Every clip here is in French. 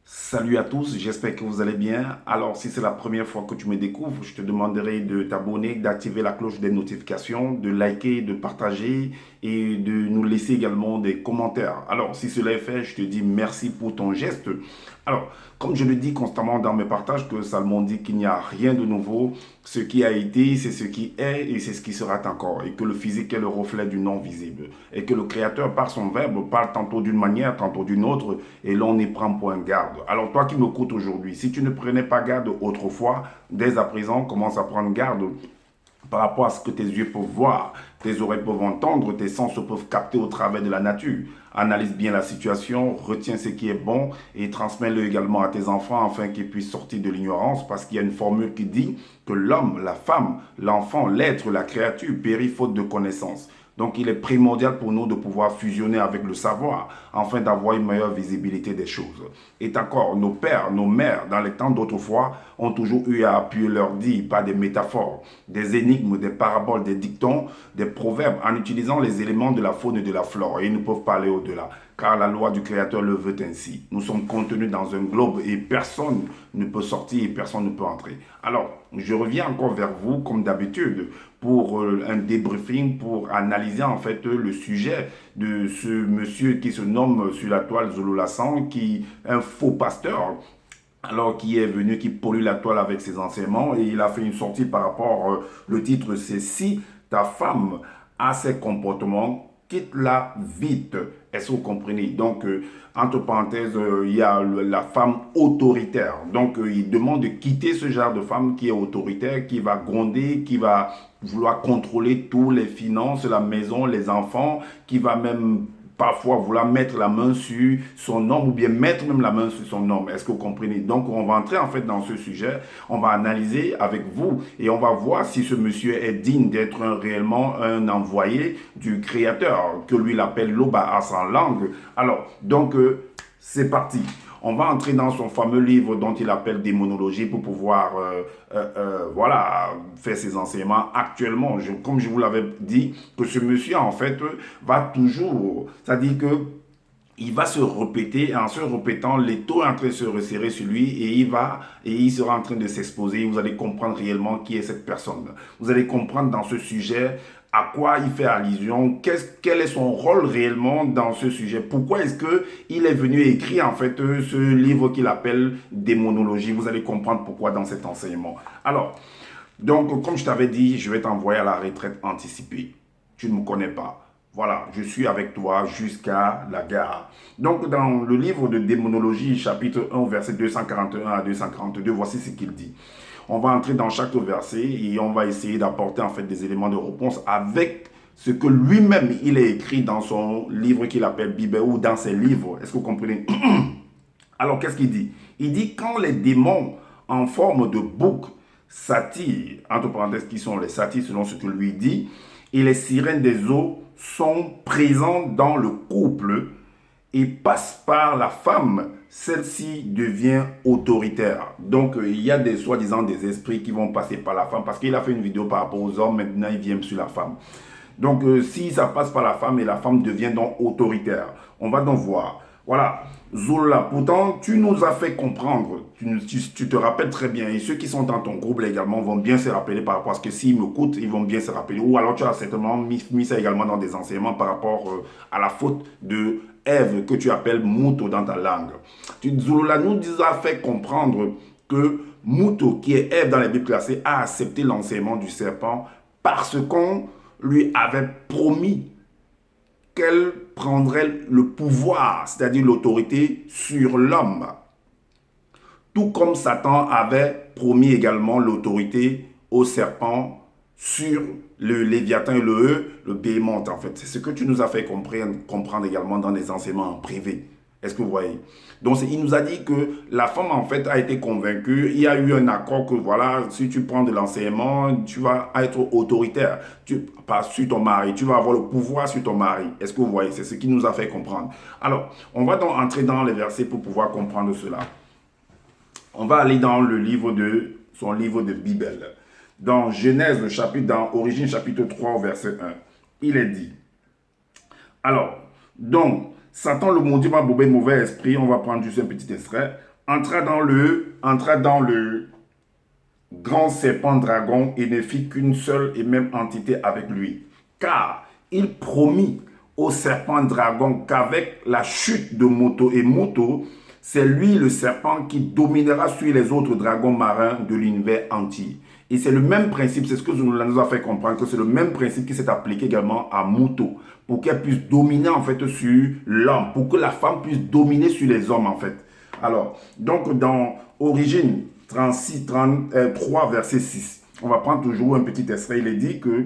Salut à tous, j'espère que vous allez bien. Alors, si c'est la première fois que tu me découvres, je te demanderai de t'abonner, d'activer la cloche des notifications, de liker, de partager et de nous laisser également des commentaires. Alors, si cela est fait, je te dis merci pour ton geste. Alors, comme je le dis constamment dans mes partages, que Salomon dit qu'il n'y a rien de nouveau, ce qui a été, c'est ce qui est et c'est ce qui sera encore. Et que le physique est le reflet du non visible. Et que le Créateur, par son verbe, parle tantôt d'une manière, tantôt d'une autre, et l'on y prend point garde. Alors toi qui m'écoutes aujourd'hui, si tu ne prenais pas garde autrefois, dès à présent, commence à prendre garde par rapport à ce que tes yeux peuvent voir, tes oreilles peuvent entendre, tes sens peuvent capter au travers de la nature. Analyse bien la situation, retiens ce qui est bon et transmets-le également à tes enfants afin qu'ils puissent sortir de l'ignorance parce qu'il y a une formule qui dit que l'homme, la femme, l'enfant, l'être, la créature périt faute de connaissance. Donc, il est primordial pour nous de pouvoir fusionner avec le savoir afin d'avoir une meilleure visibilité des choses. Et encore, nos pères, nos mères, dans les temps d'autrefois, ont toujours eu à appuyer leur dit par des métaphores, des énigmes, des paraboles, des dictons, des proverbes, en utilisant les éléments de la faune et de la flore. Et ils ne peuvent pas aller au-delà, car la loi du Créateur le veut ainsi. Nous sommes contenus dans un globe et personne ne peut sortir et personne ne peut entrer. Alors, je reviens encore vers vous, comme d'habitude, pour un débriefing, pour analyser en fait le sujet de ce monsieur qui se nomme sur la toile Zolo Lassan, qui est un faux pasteur, alors qui est venu, qui pollue la toile avec ses enseignements, et il a fait une sortie par rapport, le titre c'est Si ta femme a ces comportements, quitte-la vite. Est-ce que vous comprenez? Donc, entre parenthèses, il y a la femme autoritaire. Donc, il demande de quitter ce genre de femme qui est autoritaire, qui va gronder, qui va vouloir contrôler tous les finances, la maison, les enfants, qui va même parfois vouloir mettre la main sur son homme ou bien mettre même la main sur son homme. Est-ce que vous comprenez? Donc, on va entrer en fait dans ce sujet, on va analyser avec vous et on va voir si ce monsieur est digne d'être réellement un envoyé du Créateur, que lui l'appelle Loba à sa langue. Alors, donc, c'est parti. On va entrer dans son fameux livre dont il appelle Démonologie pour pouvoir voilà, faire ses enseignements actuellement. Comme je vous l'avais dit, que ce monsieur, en fait, va toujours, c'est-à-dire que il va se répéter, et en se répétant, les taux est en train de se resserrer sur lui et il sera en train de s'exposer. Vous allez comprendre réellement qui est cette personne. Vous allez comprendre dans ce sujet à quoi il fait allusion, quel est son rôle réellement dans ce sujet. Pourquoi est-ce qu'il est venu écrire en fait ce livre qu'il appelle Démonologie. Vous allez comprendre pourquoi dans cet enseignement. Alors, donc comme je t'avais dit, je vais t'envoyer à la retraite anticipée. Tu ne me connais pas. Voilà, je suis avec toi jusqu'à la gare. Donc, dans le livre de Démonologie, chapitre 1, verset 241 à 242, voici ce qu'il dit. On va entrer dans chaque verset et on va essayer d'apporter en fait des éléments de réponse avec ce que lui-même il a écrit dans son livre qu'il appelle Bible ou dans ses livres. Est-ce que vous comprenez? Alors, qu'est-ce qu'il dit? Il dit quand les démons en forme de bouc s'attirent, entre parenthèses, qui sont les satyres selon ce que lui dit, et les sirènes des eaux sont présentes dans le couple et passent par la femme, celle-ci devient autoritaire. Donc, il y a des soi-disant des esprits qui vont passer par la femme parce qu'il a fait une vidéo par rapport aux hommes, maintenant il vient sur la femme. Donc, si ça passe par la femme et la femme devient donc autoritaire, on va donc voir. Voilà, Zola, pourtant, tu nous as fait comprendre, tu te rappelles très bien, et ceux qui sont dans ton groupe là, également vont bien se rappeler par rapport à ce que s'ils m'écoutent, ils vont bien se rappeler. Ou alors tu as certainement mis ça également dans des enseignements par rapport à la faute de Ève que tu appelles Mouto dans ta langue. Zola nous a fait comprendre que Mouto, qui est Ève dans les Bibles classées, a accepté l'enseignement du serpent parce qu'on lui avait promis qu'elle prendrait le pouvoir, c'est-à-dire l'autorité sur l'homme. Tout comme Satan avait promis également l'autorité au serpent sur le Léviathan et le béhémoth en fait. C'est ce que tu nous as fait comprendre également dans des enseignements en privé. Est-ce que vous voyez? Donc, il nous a dit que la femme, en fait, a été convaincue. Il y a eu un accord que, voilà, si tu prends de l'enseignement, tu vas être autoritaire. Pas sur ton mari. Tu vas avoir le pouvoir sur ton mari. Est-ce que vous voyez? C'est ce qui nous a fait comprendre. Alors, on va donc entrer dans les versets pour pouvoir comprendre cela. On va aller dans le livre de, son livre de Bible. Dans Genèse, le chapitre, dans Origine, chapitre 3, verset 1. Il est dit. Alors, donc, Satan, le maudit, m'a bobé mauvais esprit. On va prendre juste un petit extrait. entra dans le grand serpent dragon et ne fit qu'une seule et même entité avec lui. Car il promit au serpent dragon qu'avec la chute de Moto, et Moto, c'est lui le serpent qui dominera sur les autres dragons marins de l'univers entier. Et c'est le même principe, c'est ce que Zululand nous a fait comprendre, que c'est le même principe qui s'est appliqué également à Moto, pour qu'elle puisse dominer en fait sur l'homme, pour que la femme puisse dominer sur les hommes en fait. Alors, donc dans Origine 3, verset 6, on va prendre toujours un petit extrait, il est dit que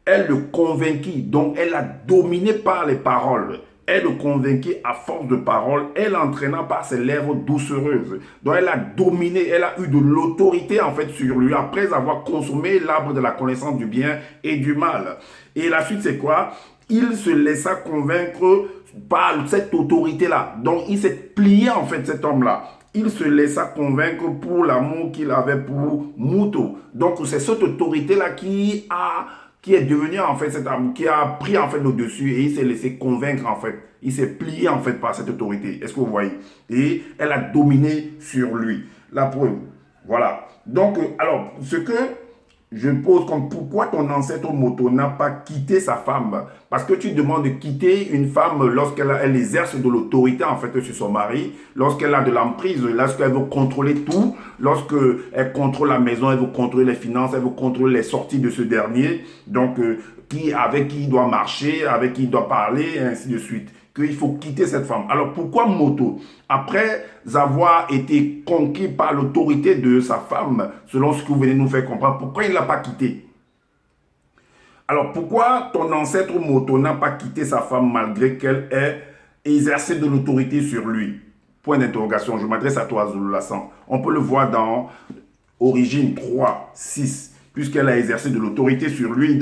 elle le convainquit, donc elle a dominé par les paroles. Elle le convainquit à force de paroles, elle l'entraîna par ses lèvres doucereuses. Donc elle a dominé, elle a eu de l'autorité en fait sur lui après avoir consommé l'arbre de la connaissance du bien et du mal. Et la suite c'est quoi? Il se laissa convaincre par cette autorité-là. Donc il s'est plié en fait cet homme-là. Il se laissa convaincre pour l'amour qu'il avait pour Moto. Donc c'est cette autorité-là qui est devenu en fait cet homme, qui a pris en fait le dessus et il s'est laissé convaincre en fait. Il s'est plié en fait par cette autorité. Est-ce que vous voyez? Et elle a dominé sur lui. La preuve. Voilà. Donc, alors, ce que je pose comme pourquoi ton ancêtre Moto n'a pas quitté sa femme? Parce que tu demandes de quitter une femme lorsqu'elle exerce de l'autorité en fait sur son mari, lorsqu'elle a de l'emprise, lorsqu'elle veut contrôler tout, lorsqu'elle contrôle la maison, elle veut contrôler les finances, elle veut contrôler les sorties de ce dernier, donc avec qui il doit marcher, avec qui il doit parler, et ainsi de suite. Qu'il faut quitter cette femme. Alors pourquoi Moto, après avoir été conquis par l'autorité de sa femme, selon ce que vous venez de nous faire comprendre, pourquoi il ne l'a pas quitté? Alors pourquoi ton ancêtre Moto n'a pas quitté sa femme malgré qu'elle ait exercé de l'autorité sur lui? Point d'interrogation, je m'adresse à toi Zulu Lassan. On peut le voir dans Origine 3, 6. Puisqu'elle a exercé de l'autorité sur lui,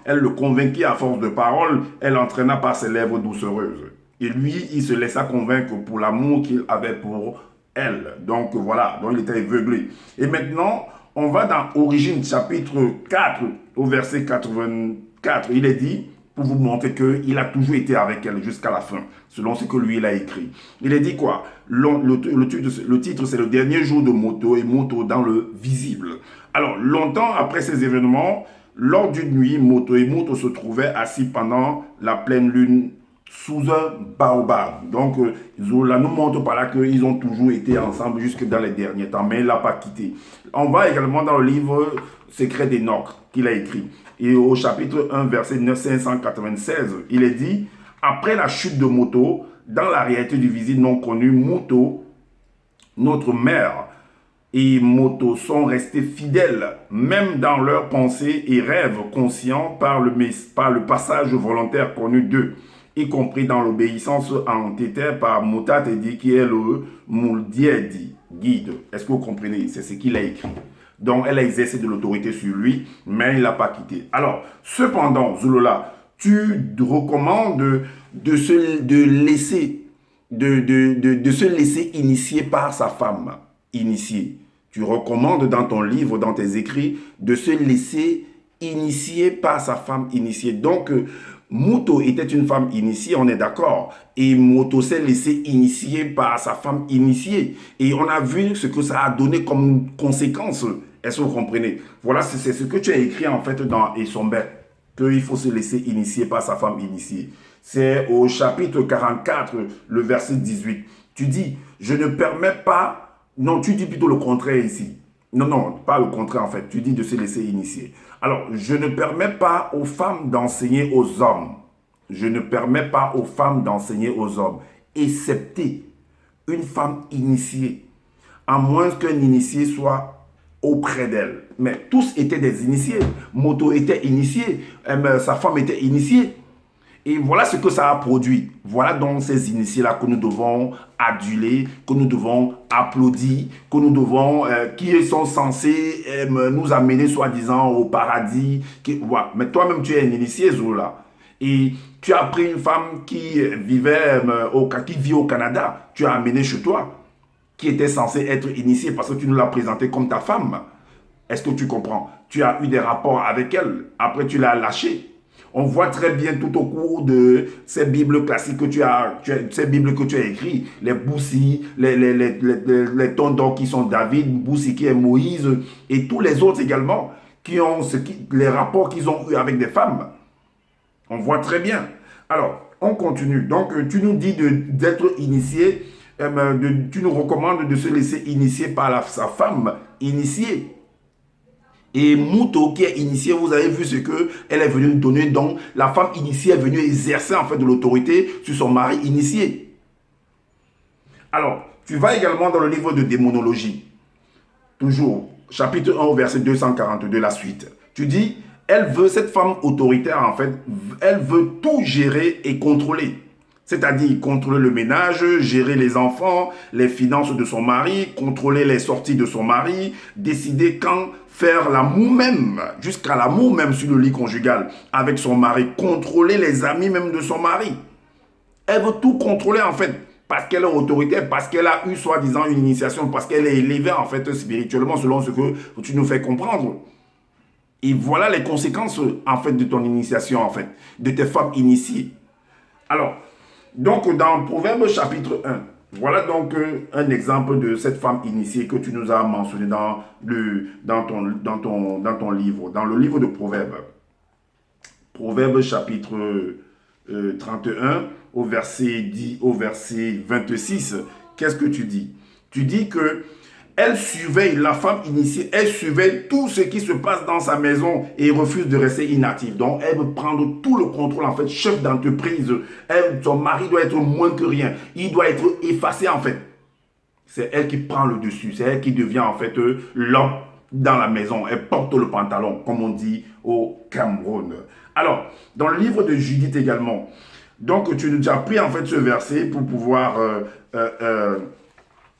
elle le convainquit à force de parole, elle l'entraîna par ses lèvres doucereuses. Et lui, il se laissa convaincre pour l'amour qu'il avait pour elle. Donc voilà, donc il était aveuglé. Et maintenant, on va dans Origine chapitre 4, au verset 84. Il est dit, pour vous montrer qu'il a toujours été avec elle jusqu'à la fin, selon ce que lui, il a écrit. Il est dit quoi? Le titre, c'est le dernier jour de Moto et Moto dans le visible. Alors, longtemps après ces événements, lors d'une nuit, Moto et Moto se trouvaient assis pendant la pleine lune sous un baobab. Donc, Zola nous montre par là qu'ils ont toujours été ensemble jusque dans les derniers temps, mais il ne l'a pas quitté. On va également dans le livre Secret d'Enoch qu'il a écrit. Et au chapitre 1, verset 596, il est dit, après la chute de Moto, dans la réalité du visible non connu, Moto, notre mère, et Moto sont restés fidèles, même dans leurs pensées et rêves conscients par le passage volontaire connu d'eux, y compris dans l'obéissance entêtée par Motat Tedi qui est le Mouldiedi, guide. Est-ce que vous comprenez? C'est ce qu'il a écrit. Donc, elle a exercé de l'autorité sur lui, mais il ne l'a pas quitté. Alors, cependant, Zulola, tu recommandes de se laisser initier par sa femme. Initier. Tu recommandes dans ton livre, dans tes écrits, de se laisser initier par sa femme initiée. Donc, Moto était une femme initiée, on est d'accord. Et Moto s'est laissé initier par sa femme initiée. Et on a vu ce que ça a donné comme conséquence. Est-ce que vous comprenez? Voilà, c'est ce que tu as écrit en fait dans Esomber, qu'il faut se laisser initier par sa femme initiée. C'est au chapitre 44, le verset 18. Tu dis, je ne permets pas... Non, tu dis plutôt le contraire ici. Non, pas le contraire en fait. Tu dis de se laisser initier. Alors, je ne permets pas aux femmes d'enseigner aux hommes. Je ne permets pas aux femmes d'enseigner aux hommes, excepté une femme initiée, à moins qu'un initié soit auprès d'elle. Mais tous étaient des initiés. Moto était initié, sa femme était initiée. Et voilà ce que ça a produit. Voilà donc ces initiés-là que nous devons aduler, que nous devons applaudir, que nous devons, qui sont censés nous amener soi-disant au paradis. Voilà. Mais toi-même, tu es un initié, Zola. Et tu as pris une femme qui vit au Canada, tu as amené chez toi, qui était censée être initiée parce que tu nous l'as présentée comme ta femme. Est-ce que tu comprends? Tu as eu des rapports avec elle, après tu l'as lâchée. On voit très bien tout au cours de ces Bibles classiques que ces Bibles que tu as écrites, les Boussi, les tondons qui sont David, Boussi qui est Moïse, et tous les autres également, qui ont les rapports qu'ils ont eu avec des femmes. On voit très bien. Alors, on continue. Donc, tu nous dis d'être initié, tu nous recommandes de se laisser initier par sa femme initiée. Et Mouto qui est initiée, vous avez vu ce qu'elle est venue donner. Donc, la femme initiée est venue exercer en fait de l'autorité sur son mari initié. Alors, tu vas également dans le livre de démonologie. Toujours, chapitre 1 au verset 242, la suite. Tu dis, cette femme autoritaire en fait, elle veut tout gérer et contrôler. C'est-à-dire contrôler le ménage, gérer les enfants, les finances de son mari, contrôler les sorties de son mari, décider quand faire l'amour même, jusqu'à l'amour même sur le lit conjugal avec son mari, contrôler les amis même de son mari. Elle veut tout contrôler en fait, parce qu'elle est autoritaire, parce qu'elle a eu soi-disant une initiation, parce qu'elle est élevée en fait spirituellement selon ce que tu nous fais comprendre. Et voilà les conséquences en fait de ton initiation en fait, de tes femmes initiées. Alors, donc dans Proverbe chapitre 1, voilà donc un exemple de cette femme initiée que tu nous as mentionné dans ton livre, dans le livre de Proverbes. Proverbe chapitre 31 au verset 10 au verset 26. Qu'est-ce que tu dis? Tu dis que elle surveille, la femme initiée, elle surveille tout ce qui se passe dans sa maison et refuse de rester inactive. Donc, elle veut prendre tout le contrôle, en fait, chef d'entreprise. Son mari doit être moins que rien. Il doit être effacé, en fait. C'est elle qui prend le dessus. C'est elle qui devient, en fait, l'homme dans la maison. Elle porte le pantalon, comme on dit au Cameroun. Alors, dans le livre de Judith également, donc, tu nous as pris, en fait, ce verset pour pouvoir...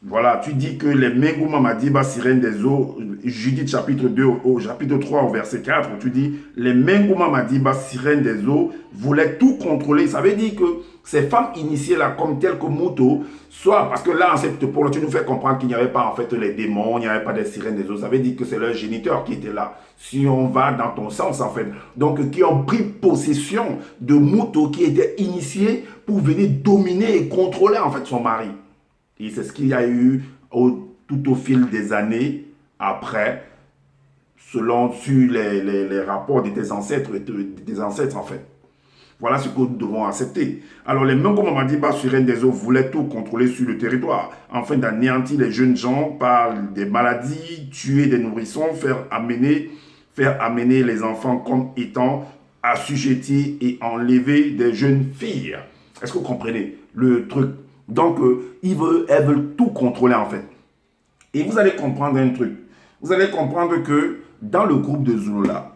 voilà, tu dis que les Mengouma Madiba, sirène des eaux, Judith chapitre 2, au chapitre 3 au verset 4, tu dis, les Mengouma Madiba, sirène des eaux, voulaient tout contrôler. Ça veut dire que ces femmes initiées là, comme telles que Mouto, soit parce que là, en cette pôle, tu nous fais comprendre qu'il n'y avait pas en fait les démons, il n'y avait pas des sirènes des eaux, ça veut dire que c'est leur géniteur qui était là. Si on va dans ton sens en fait. Donc, qui ont pris possession de Mouto qui était initié pour venir dominer et contrôler en fait son mari. Et c'est ce qu'il y a eu tout au fil des années après, selon sur les rapports de tes ancêtres en fait. Voilà ce que nous devons accepter. Alors les Mengouma Madiba, sirène des eaux, voulaient tout contrôler sur le territoire, afin d'anéantir les jeunes gens par des maladies, tuer des nourrissons, faire amener les enfants comme étant assujettis et enlever des jeunes filles. Est-ce que vous comprenez le truc? Donc, elles veulent tout contrôler en fait. Et vous allez comprendre un truc. Vous allez comprendre que dans le groupe de Zulula,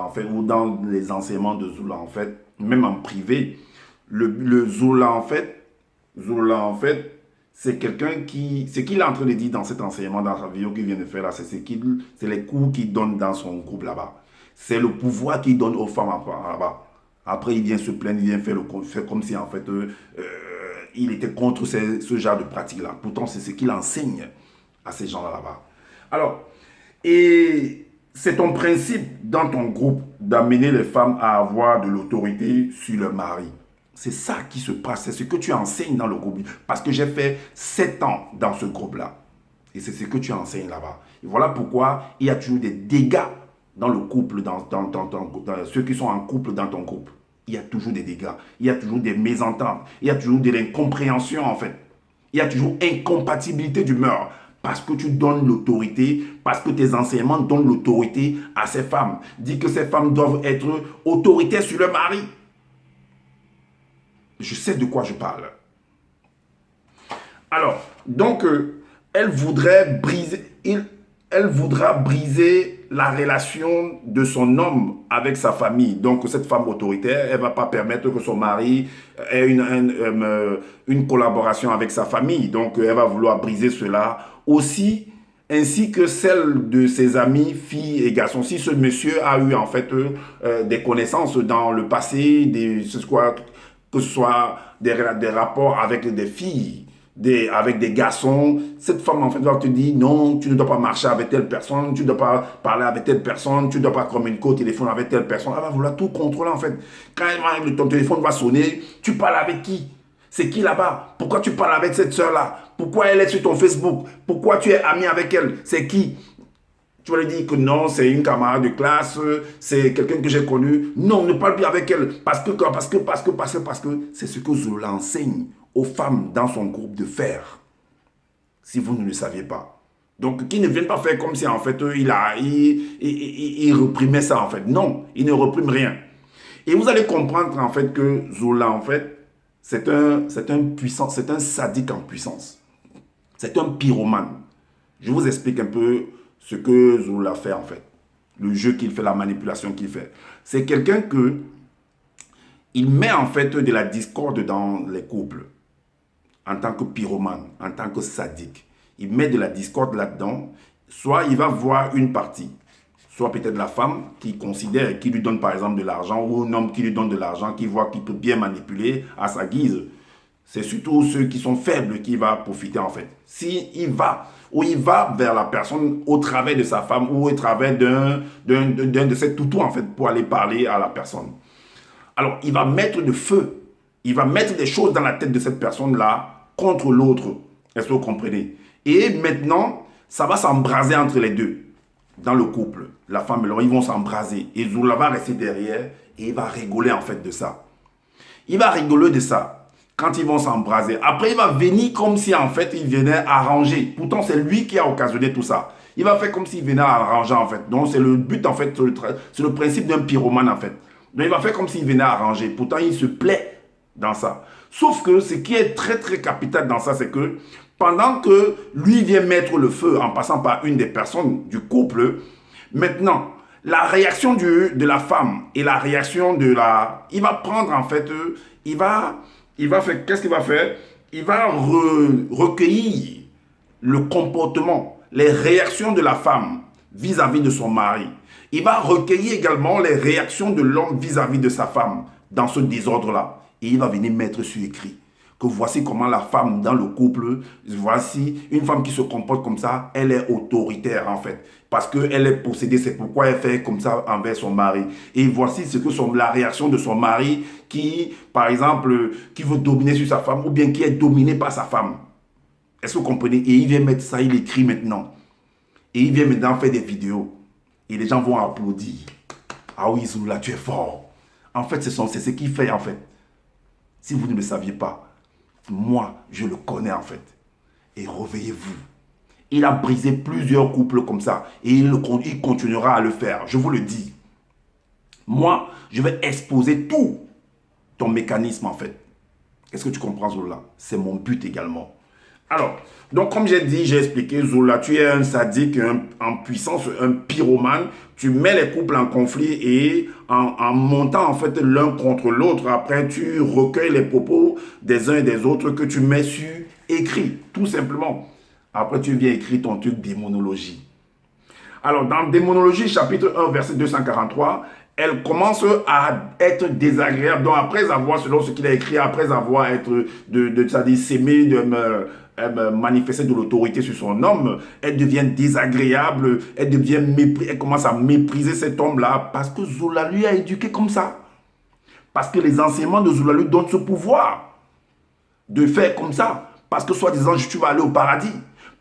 en fait, ou dans les enseignements de Zulula en fait, même en privé, le Zulula en fait, c'est quelqu'un qui, ce qu'il est en train de dire dans cet enseignement, dans sa vidéo qu'il vient de faire là, c'est les cours qu'il donne dans son groupe là-bas. C'est le pouvoir qu'il donne aux femmes là-bas. Après, il vient se plaindre, il vient faire comme si en fait, il était contre ce genre de pratique-là. Pourtant, c'est ce qu'il enseigne à ces gens-là là-bas. Alors, et c'est ton principe dans ton groupe d'amener les femmes à avoir de l'autorité sur leur mari. C'est ça qui se passe, c'est ce que tu enseignes dans le groupe. Parce que j'ai fait 7 ans dans ce groupe-là. Et c'est ce que tu enseignes là-bas. Et voilà pourquoi il y a toujours des dégâts dans le couple, dans ceux qui sont en couple dans ton groupe. Il y a toujours des dégâts, il y a toujours des mésententes, il y a toujours de l'incompréhension en fait. Il y a toujours incompatibilité d'humeur parce que tu donnes l'autorité, parce que tes enseignements donnent l'autorité à ces femmes. Dis que ces femmes doivent être autoritaires sur leur mari. Je sais de quoi je parle. Alors, donc, elle voudra briser la relation de son homme avec sa famille. Donc, cette femme autoritaire, elle ne va pas permettre que son mari ait une collaboration avec sa famille. Donc, elle va vouloir briser cela aussi, ainsi que celle de ses amis, filles et garçons. Si ce monsieur a eu en fait des connaissances dans le passé, que ce soit des rapports avec des filles, avec des garçons, cette femme en fait va te dire non, tu ne dois pas marcher avec telle personne, tu ne dois pas parler avec telle personne, tu ne dois pas communiquer au téléphone avec telle personne. Elle va vouloir tout contrôler en fait. Quand ton téléphone va sonner, tu parles avec qui? C'est qui là-bas? Pourquoi tu parles avec cette soeur-là? Pourquoi elle est sur ton Facebook? Pourquoi tu es ami avec elle? C'est qui? Tu vas lui dire que non, c'est une camarade de classe, c'est quelqu'un que j'ai connu. Non, ne parle plus avec elle. Parce que c'est ce que Zola enseigne aux femmes dans son groupe de faire. Si vous ne le saviez pas. Donc, qu'ils ne viennent pas faire comme si en fait, il reprimait ça en fait. Non, il ne reprime rien. Et vous allez comprendre en fait que Zola en fait, c'est un sadique en puissance. C'est un pyromane. Je vous explique un peu ce que Zola fait en fait. Le jeu qu'il fait, la manipulation qu'il fait. C'est quelqu'un que il met en fait de la discorde dans les couples. En tant que pyromane, en tant que sadique. Il met de la discorde là-dedans. Soit il va voir une partie. Soit peut-être la femme qui considère, qui lui donne par exemple de l'argent, ou un homme qui lui donne de l'argent, qui voit qu'il peut bien manipuler à sa guise. C'est surtout ceux qui sont faibles qui va profiter en fait. S'il va, ou il va vers la personne au travers de sa femme ou au travers d'un de ses toutous en fait pour aller parler à la personne. Alors il va mettre le feu, il va mettre des choses dans la tête de cette personne-là contre l'autre. Est-ce que vous comprenez? Et maintenant, ça va s'embraser entre les deux dans le couple. La femme et l'homme, ils vont s'embraser. Et Zola va rester derrière et il va rigoler en fait de ça. Il va rigoler de ça. Quand ils vont s'embraser. Après, il va venir comme si, en fait, il venait arranger. Pourtant, c'est lui qui a occasionné tout ça. Il va faire comme s'il venait arranger, en fait. Donc, c'est le but, en fait, c'est le principe d'un pyromane, en fait. Donc, il va faire comme s'il venait arranger. Pourtant, il se plaît dans ça. Sauf que ce qui est très, très capital dans ça, c'est que pendant que lui vient mettre le feu en passant par une des personnes du couple, maintenant, la réaction de la femme et la réaction de la... Il va prendre, en fait, il va faire, qu'est-ce qu'il va faire? Il va recueillir le comportement, les réactions de la femme vis-à-vis de son mari. Il va recueillir également les réactions de l'homme vis-à-vis de sa femme dans ce désordre-là. Et il va venir mettre sur écrit que voici comment la femme dans le couple, voici une femme qui se comporte comme ça, elle est autoritaire en fait. Parce qu'elle est possédée, c'est pourquoi elle fait comme ça envers son mari. Et voici ce que la réaction de son mari qui, par exemple, qui veut dominer sur sa femme ou bien qui est dominé par sa femme. Est-ce que vous comprenez? Et il vient mettre ça, il écrit maintenant. Et il vient maintenant faire des vidéos. Et les gens vont applaudir. Ah oui, Zola, tu es fort. En fait, c'est ce qu'il fait en fait. Si vous ne le saviez pas. Moi, je le connais en fait. Et réveillez-vous. Il a brisé plusieurs couples comme ça. Et il continuera à le faire. Je vous le dis. Moi, je vais exposer tout ton mécanisme en fait. Est-ce que tu comprends Zola? C'est mon but également. Alors, donc comme j'ai dit, j'ai expliqué, Zola, tu es un sadique en puissance, un pyromane. Tu mets les couples en conflit et en montant en fait l'un contre l'autre, après tu recueilles les propos des uns et des autres que tu mets sur écrit, tout simplement. Après tu viens écrire ton truc démonologie. Alors dans Démonologie chapitre 1 verset 243, elle commence à être désagréable. Donc après avoir, selon ce qu'il a écrit, après avoir c'est-à-dire s'aimer, manifester de l'autorité sur son homme, elle devient désagréable, elle commence à mépriser cet homme-là parce que Zola lui a éduqué comme ça. Parce que les enseignements de Zola lui donnent ce pouvoir de faire comme ça. Parce que soi-disant, tu vas aller au paradis.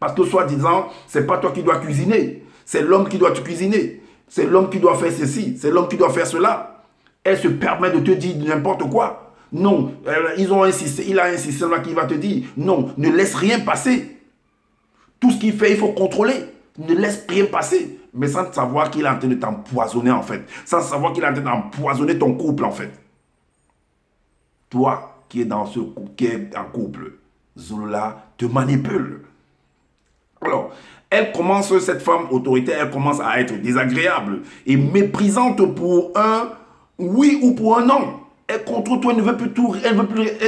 Parce que soi-disant, c'est pas toi qui dois cuisiner. C'est l'homme qui doit te cuisiner. C'est l'homme qui doit faire ceci. C'est l'homme qui doit faire cela. Elle se permet de te dire n'importe quoi. Non, il a insisté là qu'il va te dire, non, ne laisse rien passer. Tout ce qu'il fait, il faut contrôler. Ne laisse rien passer. Mais sans savoir qu'il est en train de t'empoisonner en fait. Sans savoir qu'il est en train d'empoisonner ton couple en fait. Toi qui es dans ce couple, qui est en couple, Zola te manipule. Alors, cette femme autoritaire, elle commence à être désagréable et méprisante pour un oui ou pour un non. Elle contrôle toi, elle ne veut plus tout, elle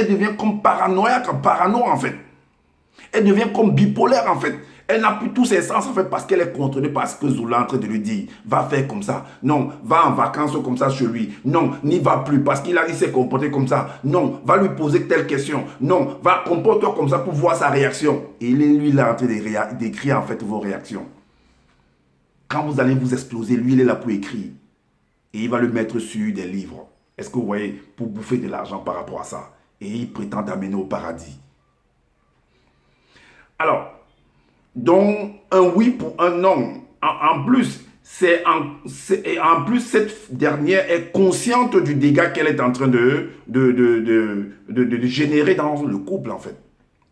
devient comme parano en fait. Elle devient comme bipolaire en fait. Elle n'a plus tous ses sens en fait parce qu'elle est contrôlée par ce que Zula est en train de lui dire. Va faire comme ça. Non, va en vacances comme ça chez lui. Non, n'y va plus parce qu'il s'est comporté comme ça. Non, va lui poser telle question. Non, va comporte-toi comme ça pour voir sa réaction. Et lui, il est en train d'écrire en fait vos réactions. Quand vous allez vous exploser, lui, il est là pour écrire. Et il va le mettre sur des livres. Est-ce que vous voyez, pour bouffer de l'argent par rapport à ça. Et il prétend t'amener au paradis. Alors, donc, un oui pour un non. En plus, cette dernière est consciente du dégât qu'elle est en train de générer dans le couple, en fait.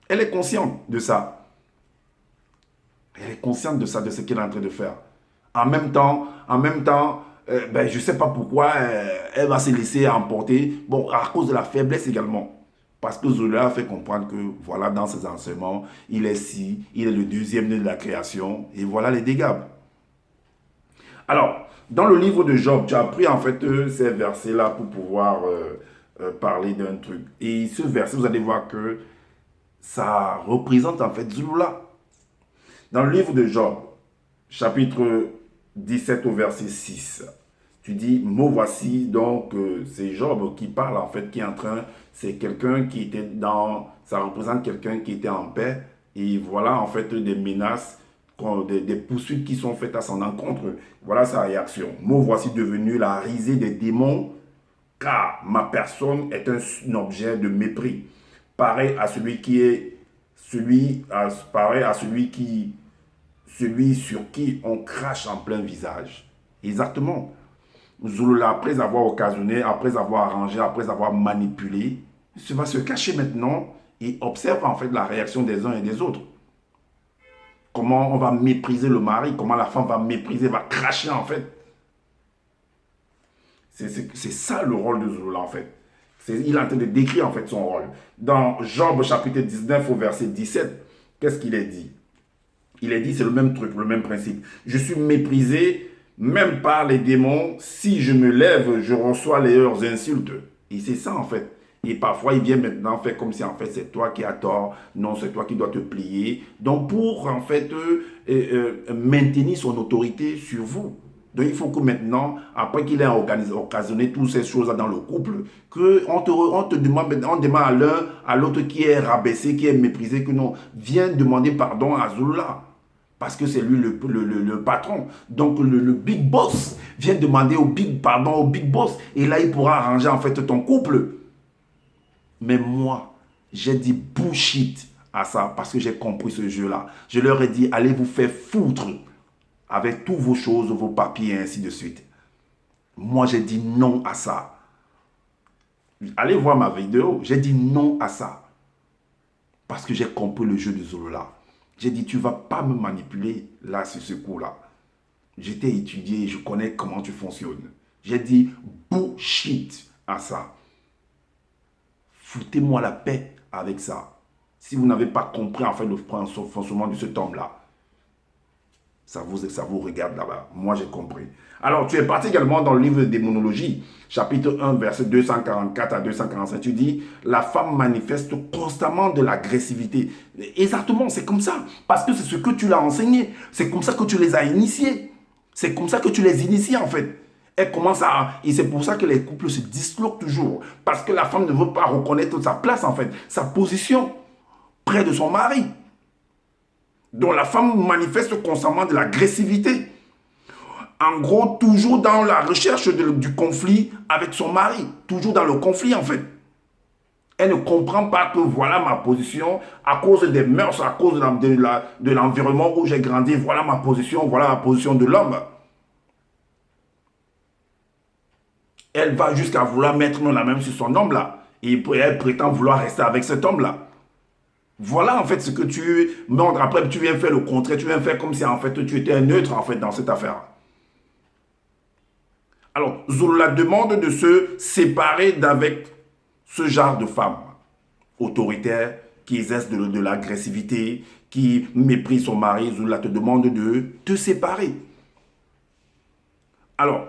Elle est consciente de ça. Elle est consciente de ça, de ce qu'elle est en train de faire. En même temps, je ne sais pas pourquoi elle va se laisser emporter. Bon, à cause de la faiblesse également. Parce que Zola a fait comprendre que, voilà, dans ses enseignements, il est le deuxième né de la création. Et voilà les dégâts. Alors, dans le livre de Job, tu as pris en fait ces versets-là pour pouvoir parler d'un truc. Et ce verset, vous allez voir que ça représente en fait Zola. Dans le livre de Job, chapitre 17 au verset 6, tu dis, me voici, donc c'est Job qui parle en fait, qui est en train, c'est quelqu'un qui était dans, ça représente quelqu'un qui était en paix, et voilà en fait des menaces, des poursuites qui sont faites à son encontre. Voilà sa réaction. Me voici devenu la risée des démons, car ma personne est un objet de mépris. Pareil à celui qui est, pareil à celui sur qui on crache en plein visage. Exactement. Zulula, après avoir occasionné, après avoir arrangé, après avoir manipulé, va se cacher maintenant et observe en fait la réaction des uns et des autres. Comment on va mépriser le mari, comment la femme va mépriser, va cracher en fait. C'est ça le rôle de Zulula en fait. Il est en train de décrire en fait son rôle. Dans Job chapitre 19 au verset 17, qu'est-ce qu'il est dit? Il est dit, c'est le même truc, le même principe. Je suis méprisé même par les démons. Si je me lève, je reçois leurs insultes. Et c'est ça en fait. Et parfois, il vient maintenant faire comme si en fait c'est toi qui as tort. Non, c'est toi qui dois te plier. Donc pour en fait maintenir son autorité sur vous. Donc il faut que maintenant, après qu'il ait occasionné toutes ces choses dans le couple, on te demande, on demande à l'un, à l'autre qui est rabaissé, qui est méprisé, que non, viens demander pardon à Zulula. Parce que c'est lui le patron. Donc le big boss vient demander pardon au big boss. Et là, il pourra arranger en fait ton couple. Mais moi, j'ai dit bullshit à ça parce que j'ai compris ce jeu-là. Je leur ai dit, allez vous faire foutre avec toutes vos choses, vos papiers et ainsi de suite. Moi, j'ai dit non à ça. Allez voir ma vidéo. J'ai dit non à ça. Parce que j'ai compris le jeu de Zulula. J'ai dit, tu ne vas pas me manipuler là sur ce coup-là. J'étais étudié, je connais comment tu fonctionnes. J'ai dit bullshit à ça. Foutez-moi la paix avec ça. Si vous n'avez pas compris en fait le fonctionnement de cet homme-là, ça vous regarde là-bas. Moi, j'ai compris. Alors, tu es parti également dans le livre de démonologie, chapitre 1, verset 244 à 245. Tu dis, la femme manifeste constamment de l'agressivité. Exactement, c'est comme ça. Parce que c'est ce que tu l'as enseigné. C'est comme ça que tu les as initiés. C'est comme ça que tu les inities, en fait. Elle commence à... Et c'est pour ça que les couples se disloquent toujours. Parce que la femme ne veut pas reconnaître sa place, en fait. Sa position près de son mari. Donc la femme manifeste constamment de l'agressivité. En gros, toujours dans la recherche du conflit avec son mari. Toujours dans le conflit, en fait. Elle ne comprend pas que voilà ma position, à cause des mœurs, à cause de l'environnement où j'ai grandi, voilà ma position de l'homme. Elle va jusqu'à vouloir mettre la main sur son homme là. Et elle prétend vouloir rester avec cet homme là. Voilà en fait ce que tu montres. Après tu viens faire le contraire. Tu viens faire comme si en fait tu étais neutre en fait dans cette affaire. Alors Zulula demande de se séparer d'avec ce genre de femme autoritaire qui exerce de l'agressivité, qui méprise son mari. Zulula te demande de te séparer. Alors,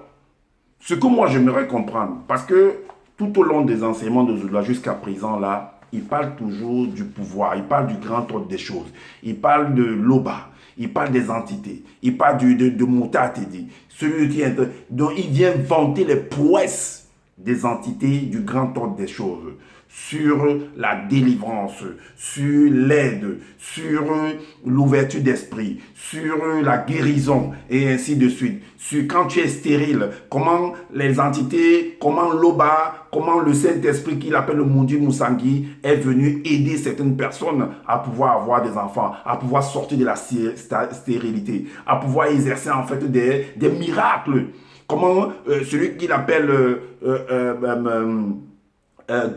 ce que moi j'aimerais comprendre, parce que tout au long des enseignements de Zulula jusqu'à présent là, il parle toujours du pouvoir, il parle du grand ordre des choses, il parle de l'Oba, Il parle des entités. Il parle de Mouta Tedi. Celui qui est... Donc il vient vanter les prouesses des entités du grand ordre des choses. Sur la délivrance, sur l'aide, sur l'ouverture d'esprit, sur la guérison et ainsi de suite. Sur quand tu es stérile, comment les entités, comment l'Oba, comment le Saint-Esprit qu'il appelle le Mundi Musangi est venu aider certaines personnes à pouvoir avoir des enfants, à pouvoir sortir de la stérilité, à pouvoir exercer en fait des miracles. Comment celui qu'il appelle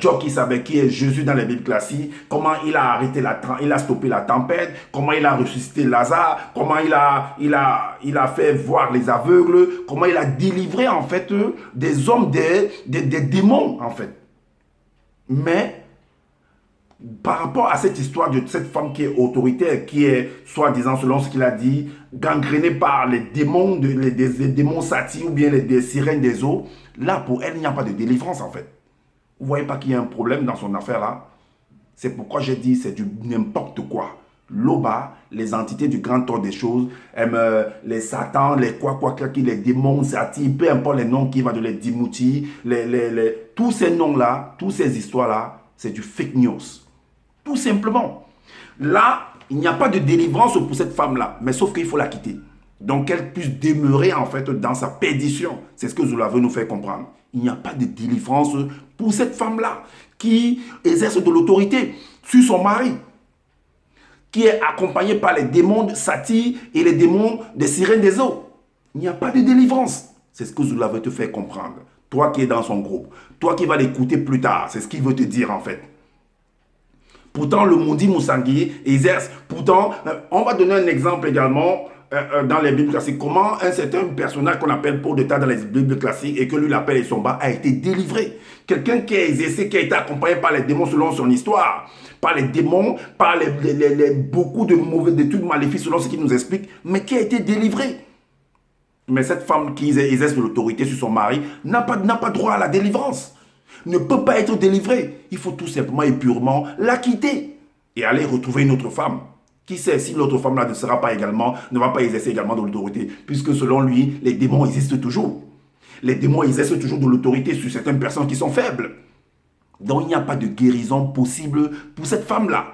Joki savait qui est Jésus dans les Bibles classiques, comment il a arrêté il a stoppé la tempête, comment il a ressuscité Lazare, comment il a fait voir les aveugles, comment il a délivré en fait des hommes des démons en fait. Mais par rapport à cette histoire de cette femme qui est autoritaire, qui est soi-disant selon ce qu'il a dit, gangrénée par les démons, les démons satis ou bien des sirènes des eaux, là pour elle il n'y a pas de délivrance en fait. Vous ne voyez pas qu'il y a un problème dans son affaire là? C'est pourquoi j'ai dit c'est du n'importe quoi. L'Oba, les entités du grand ordre des choses, les satans, les les démons, sati, peu importe les noms qui vont de les dimouti, tous ces noms-là, toutes ces histoires-là, c'est du fake news. Tout simplement. Là, il n'y a pas de délivrance pour cette femme-là, mais sauf qu'il faut la quitter. Donc qu'elle puisse demeurer en fait dans sa perdition. C'est ce que Zola veut nous faire comprendre. Il n'y a pas de délivrance pour cette femme-là qui exerce de l'autorité sur son mari, qui est accompagnée par les démons de Sati et les démons des sirènes des eaux. Il n'y a pas de délivrance. C'est ce que Zola veut te faire comprendre. Toi qui es dans son groupe, toi qui vas l'écouter plus tard, c'est ce qu'il veut te dire en fait. Pourtant, le Mundi Musangi exerce. Pourtant, on va donner un exemple également dans les Bibles classiques. Comment un certain personnage qu'on appelle Paul de Tas dans les Bibles classiques et que lui l'appelle Esomba a été délivré. Quelqu'un qui a exercé, qui a été accompagné par les démons selon son histoire. Par les démons, par beaucoup de mauvais d'études maléfiques selon ce qu'il nous explique, mais qui a été délivré. Mais cette femme qui exerce de l'autorité sur son mari n'a pas droit à la délivrance. Ne peut pas être délivrée. Il faut tout simplement et purement la quitter et aller retrouver une autre femme. Qui sait si l'autre femme-là ne va pas exercer également de l'autorité, puisque selon lui, les démons existent toujours. Les démons exercent toujours de l'autorité sur certaines personnes qui sont faibles. Donc il n'y a pas de guérison possible pour cette femme-là.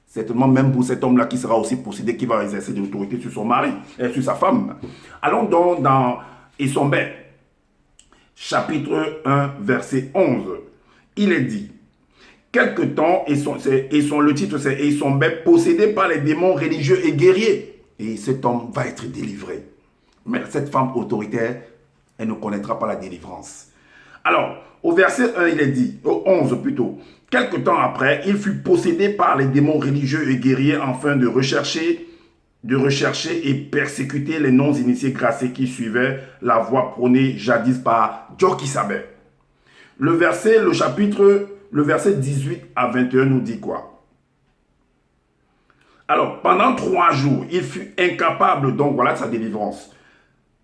Certainement même pour cet homme-là qui sera aussi possédé, qui va exercer de l'autorité sur son mari et sur sa femme. Allons donc dans Esombé, chapitre 1, verset 11. Il est dit, quelque temps, le titre c'est Esombé, possédé par les démons religieux et guerriers. Et cet homme va être délivré. Mais cette femme autoritaire, elle ne connaîtra pas la délivrance. Alors, au verset 1, il est dit, au 11 plutôt, quelque temps après, il fut possédé par les démons religieux et guerriers afin de rechercher et persécuter les non-initiés graciés qui suivaient la voie prônée jadis par Joki Sabé. Le verset 18 à 21 nous dit quoi? Alors, pendant 3 jours, il fut incapable, donc voilà sa délivrance.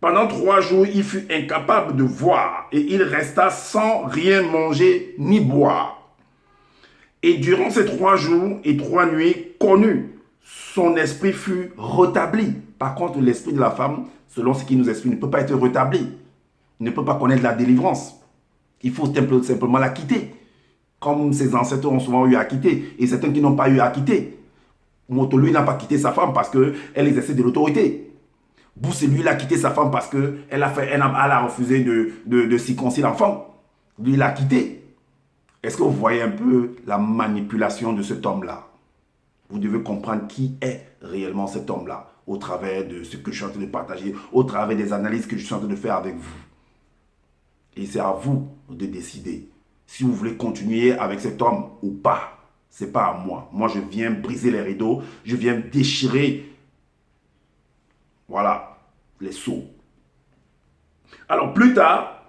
Pendant 3 jours, il fut incapable de voir et il resta sans rien manger ni boire. Et durant ces 3 jours et 3 nuits connues, son esprit fut rétabli. Par contre, l'esprit de la femme, selon ce qu'il nous explique, ne peut pas être rétabli. Il ne peut pas connaître la délivrance. Il faut simplement la quitter. Comme ses ancêtres ont souvent eu à quitter. Et certains qui n'ont pas eu à quitter. Moto, lui, n'a pas quitté sa femme parce qu'elle exerçait de l'autorité. Bousse, lui, il a quitté sa femme parce qu'elle a refusé de circoncire l'enfant. Lui, il a quitté. Est-ce que vous voyez un peu la manipulation de cet homme-là? Vous devez comprendre qui est réellement cet homme-là au travers de ce que je suis en train de partager, au travers des analyses que je suis en train de faire avec vous. Et c'est à vous de décider si vous voulez continuer avec cet homme ou pas. Ce n'est pas à moi. Moi, je viens briser les rideaux, je viens déchirer, voilà, les sceaux. Alors, plus tard,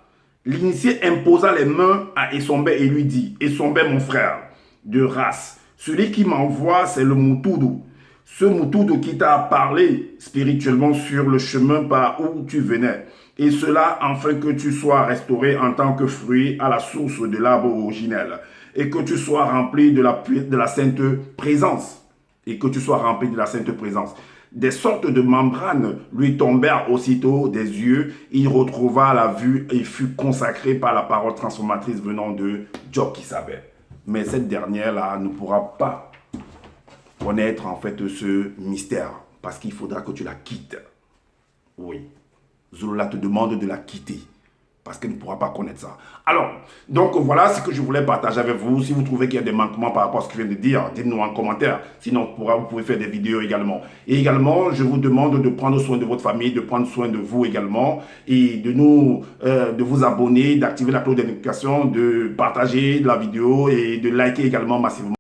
l'initié imposa les mains à Esombé et lui dit, Esombé, mon frère, de race, celui qui m'envoie, c'est le Mutudu. Ce Mutudu qui t'a parlé spirituellement sur le chemin par où tu venais. Et cela afin que tu sois restauré en tant que fruit à la source de l'arbre originel. Et que tu sois rempli de la sainte présence. et que tu sois rempli de la sainte présence. Des sortes de membranes lui tombèrent aussitôt des yeux. Il retrouva la vue et fut consacré par la parole transformatrice venant de Job qui savait. Mais cette dernière-là ne pourra pas connaître en fait ce mystère parce qu'il faudra que tu la quittes. Oui. Zulula te demande de la quitter parce qu'elle ne pourra pas connaître ça. Alors, donc voilà ce que je voulais partager avec vous. Si vous trouvez qu'il y a des manquements par rapport à ce que je viens de dire, dites-nous en commentaire. Sinon, vous pouvez faire des vidéos également. Et également, je vous demande de prendre soin de votre famille, de prendre soin de vous également et de vous abonner, d'activer la cloche de notification, de partager la vidéo et de liker également massivement.